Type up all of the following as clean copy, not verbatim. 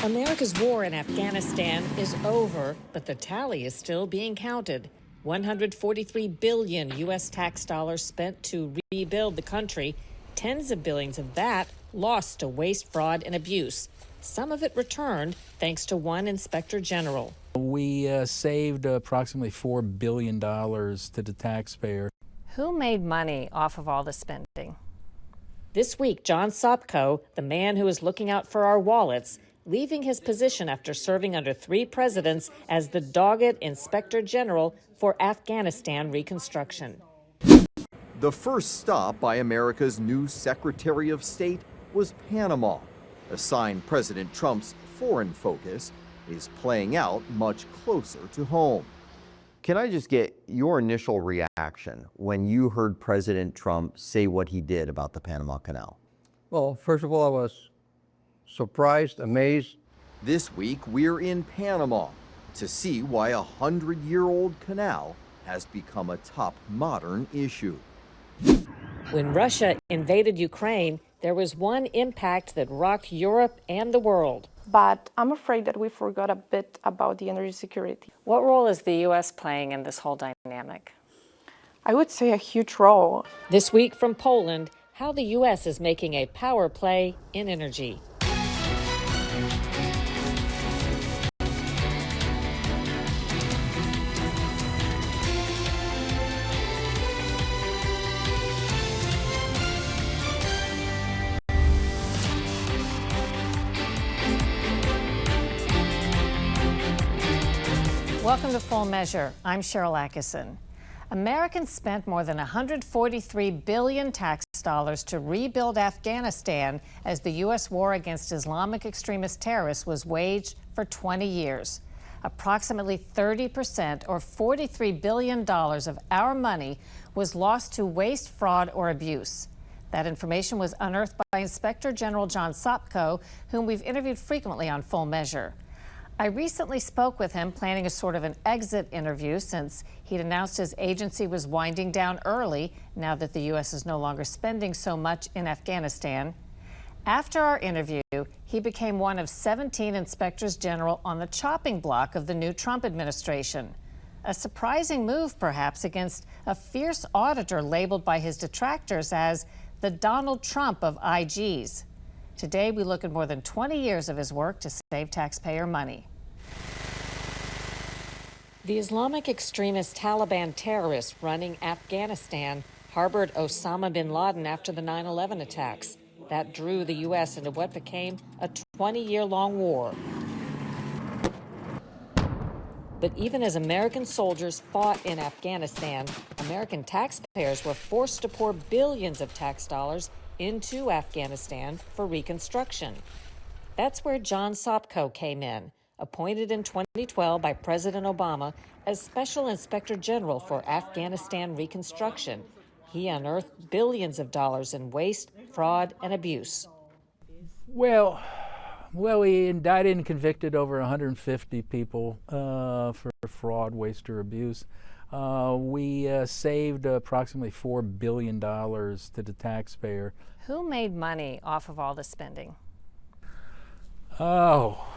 America's war in Afghanistan is over, but the tally is still being counted. 143 billion U.S. tax dollars spent to rebuild the country, tens of billions of that lost to waste, fraud, and abuse. Some of it returned thanks to one Inspector General. We saved approximately $4 billion to the taxpayer. Who made money off of all the spending? This week, John Sopko, the man who is looking out for our wallets, leaving his position after serving under 3 presidents as the dogged Inspector General for Afghanistan reconstruction. The first stop by America's new Secretary of State was Panama. A sign President Trump's foreign focus is playing out much closer to home. Can I just get your initial reaction when you heard President Trump say what he did about the Panama Canal? Well, first of all, I was surprised, amazed. This week, we're in Panama to see why a 100-year-old canal has become a top modern issue. When Russia invaded Ukraine, there was one impact that rocked Europe and the world. But I'm afraid that we forgot a bit about the energy security. What role is the U.S. playing in this whole dynamic? I would say a huge role. This week from Poland, how the U.S. is making a power play in energy. Welcome to Full Measure. I'm Sharyl Attkisson. Americans spent more than $143 billion tax dollars to rebuild Afghanistan as the U.S. war against Islamic extremist terrorists was waged for 20 years. Approximately 30%, or $43 billion of our money, was lost to waste, fraud, or abuse. That information was unearthed by Inspector General John Sopko, whom we've interviewed frequently on Full Measure. I recently spoke with him, planning a sort of an exit interview since he'd announced his agency was winding down early now that the U.S. is no longer spending so much in Afghanistan. After our interview, he became one of 17 inspectors general on the chopping block of the new Trump administration. A surprising move, perhaps, against a fierce auditor labeled by his detractors as the Donald Trump of IGs. Today, we look at more than 20 years of his work to save taxpayer money. The Islamic extremist Taliban terrorists running Afghanistan harbored Osama bin Laden after the 9/11 attacks. That drew the U.S. into what became a 20-year-long war. But even as American soldiers fought in Afghanistan, American taxpayers were forced to pour billions of tax dollars into Afghanistan for reconstruction. That's where John Sopko came in, appointed in 2012 by President Obama as Special Inspector General for Afghanistan reconstruction. He unearthed billions of dollars in waste, fraud, and abuse. Well, we indicted and convicted over 150 people for fraud, waste, or abuse. We saved approximately $4 billion to the taxpayer. Who made money off of all the spending? Oh,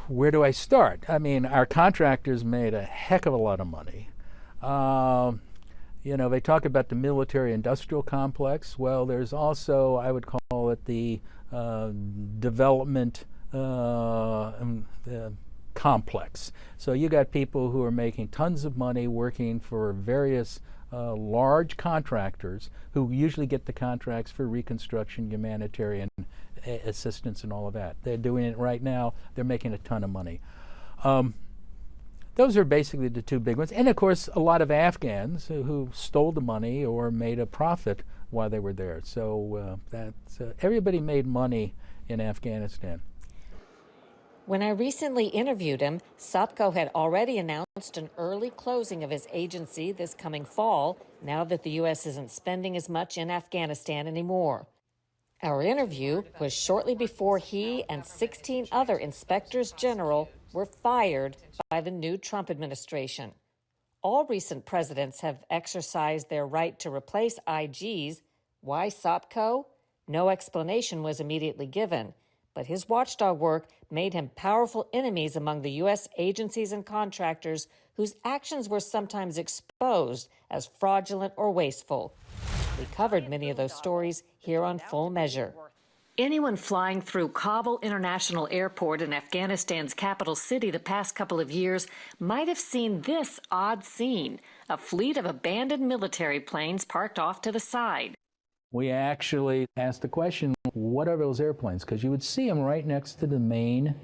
where do I start? I mean, our contractors made a heck of a lot of money. You know, they talk about the military-industrial complex. Well, there's also, I would call it the development complex. So you got people who are making tons of money working for various large contractors who usually get the contracts for reconstruction, humanitarian assistance, and all of that. They're doing it right now. They're making a ton of money. Those are basically the two big ones. And of course, a lot of Afghans who stole the money or made a profit while they were there. So everybody made money in Afghanistan. When I recently interviewed him, Sopko had already announced an early closing of his agency this coming fall, now that the U.S. isn't spending as much in Afghanistan anymore. Our interview was shortly before he and 16 other inspectors general were fired by the new Trump administration. All recent presidents have exercised their right to replace IGs. Why Sopko? No explanation was immediately given. but his watchdog work made him powerful enemies among the U.S. agencies and contractors whose actions were sometimes exposed as fraudulent or wasteful. We covered many of those stories here on Full Measure. Anyone flying through Kabul International Airport in Afghanistan's capital city the past couple of years might have seen this odd scene, a fleet of abandoned military planes parked off to the side. We actually asked the question, what are those airplanes? Because you would see them right next to the main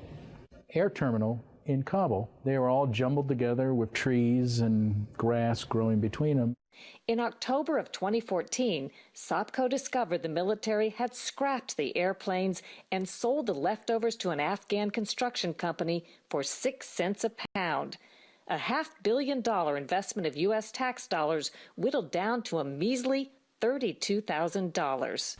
air terminal in Kabul. They were all jumbled together with trees and grass growing between them. In October of 2014, Sopko discovered the military had scrapped the airplanes and sold the leftovers to an Afghan construction company for 6 cents a pound. A $500 million investment of U.S. tax dollars whittled down to a measly $32,000.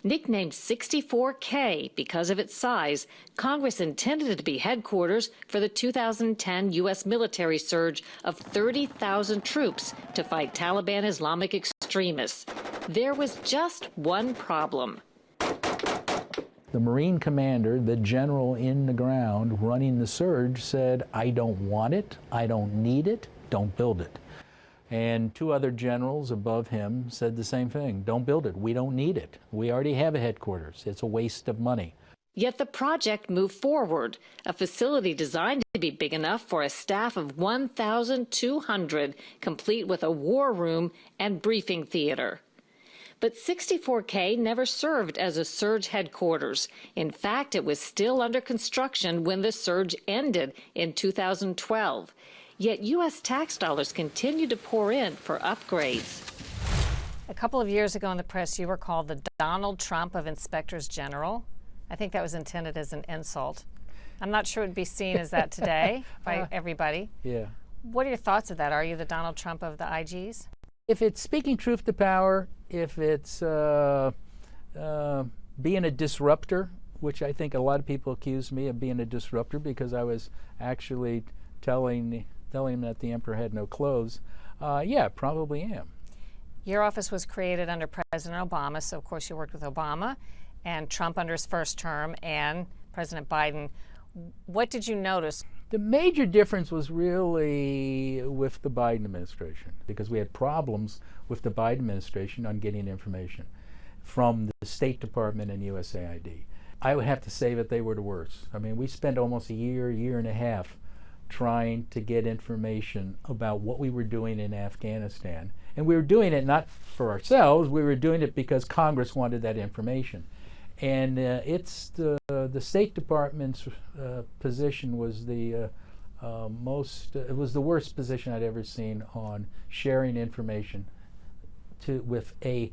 Nicknamed 64K because of its size, Congress intended it to be headquarters for the 2010 U.S. military surge of 30,000 troops to fight Taliban Islamic extremists. There was just one problem. The Marine commander, the general in the ground running the surge, said, I don't want it, I don't need it, don't build it. And 2 other generals above him said the same thing. Don't build it. We don't need it. We already have a headquarters. It's a waste of money. Yet the project moved forward, a facility designed to be big enough for a staff of 1,200, complete with a war room and briefing theater. But 64K never served as a surge headquarters. In fact, it was still under construction when the surge ended in 2012. Yet U.S. tax dollars continue to pour in for upgrades. A couple of years ago in the press, you were called the Donald Trump of Inspectors General. I think that was intended as an insult. I'm not sure it would be seen as that today by everybody. Yeah. What are your thoughts of that? Are you the Donald Trump of the IGs? If it's speaking truth to power, if it's being a disruptor, which I think a lot of people accuse me of being a disruptor because I was actually telling him that the emperor had no clothes, yeah, probably am. Your office was created under President Obama, so of course you worked with Obama and Trump under his first term and President Biden. What did you notice? The major difference was really with the Biden administration, because we had problems with the Biden administration on getting information from the State Department and USAID. I would have to say that they were the worst. I mean, we spent almost a year and a half trying to get information about what we were doing in Afghanistan. And we were doing it not for ourselves, we were doing it because Congress wanted that information. And it's the State Department's position was it was the worst position I'd ever seen on sharing information with a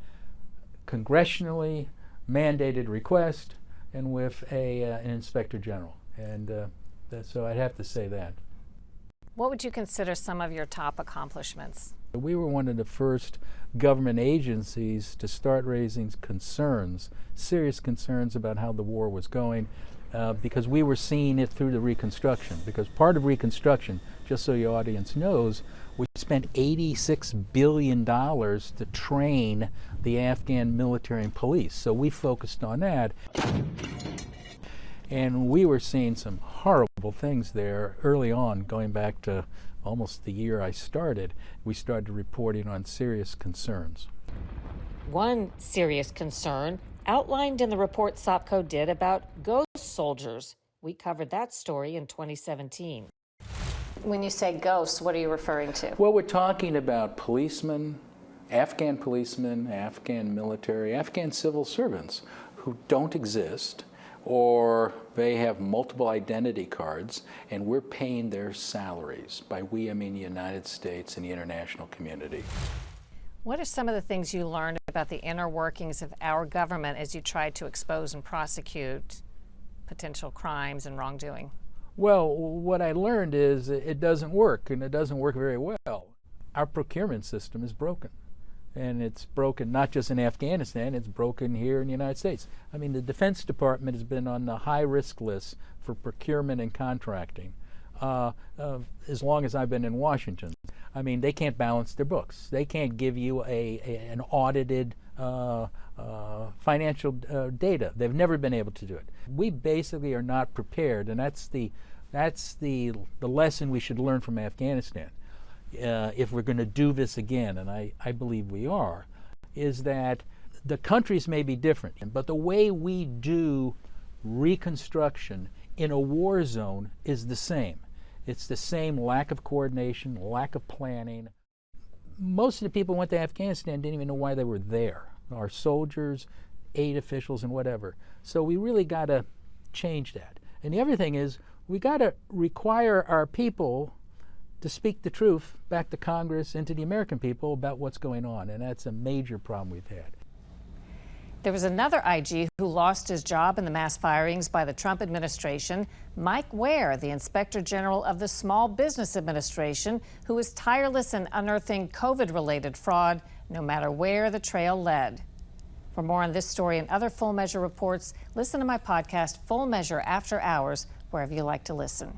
congressionally mandated request and with an Inspector General. And so I'd have to say that. What would you consider some of your top accomplishments? We were one of the first government agencies to start raising concerns, serious concerns about how the war was going, because we were seeing it through the Reconstruction. Because part of Reconstruction, just so your audience knows, we spent $86 billion to train the Afghan military and police. So we focused on that. And we were seeing some horrible things there early on, going back to almost the year I started. We started reporting on serious concerns. One serious concern outlined in the report Sopko did about ghost soldiers. We covered that story in 2017. When you say ghosts, what are you referring to? Well, we're talking about policemen, Afghan military, Afghan civil servants who don't exist, or they have multiple identity cards, and we're paying their salaries. By we, I mean the United States and the international community. What are some of the things you learned about the inner workings of our government as you tried to expose and prosecute potential crimes and wrongdoing? Well, what I learned is it doesn't work, and it doesn't work very well. Our procurement system is broken. And it's broken not just in Afghanistan, it's broken here in the United States. I mean, the Defense Department has been on the high-risk list for procurement and contracting as long as I've been in Washington. I mean, they can't balance their books. They can't give you an audited financial data. They've never been able to do it. We basically are not prepared, and that's the lesson we should learn from Afghanistan. If we're going to do this again, and I believe we are, is that the countries may be different, but the way we do reconstruction in a war zone is the same. It's the same lack of coordination, lack of planning. Most of the people who went to Afghanistan didn't even know why they were there. Our soldiers, aid officials, and whatever. So we really got to change that. And the other thing is, we got to require our people to speak the truth back to Congress and to the American people about what's going on. And that's a major problem we've had. There was another IG who lost his job in the mass firings by the Trump administration, Mike Ware, the Inspector General of the Small Business Administration, who was tireless in unearthing COVID-related fraud, no matter where the trail led. For more on this story and other Full Measure reports, listen to my podcast, Full Measure After Hours, wherever you like to listen.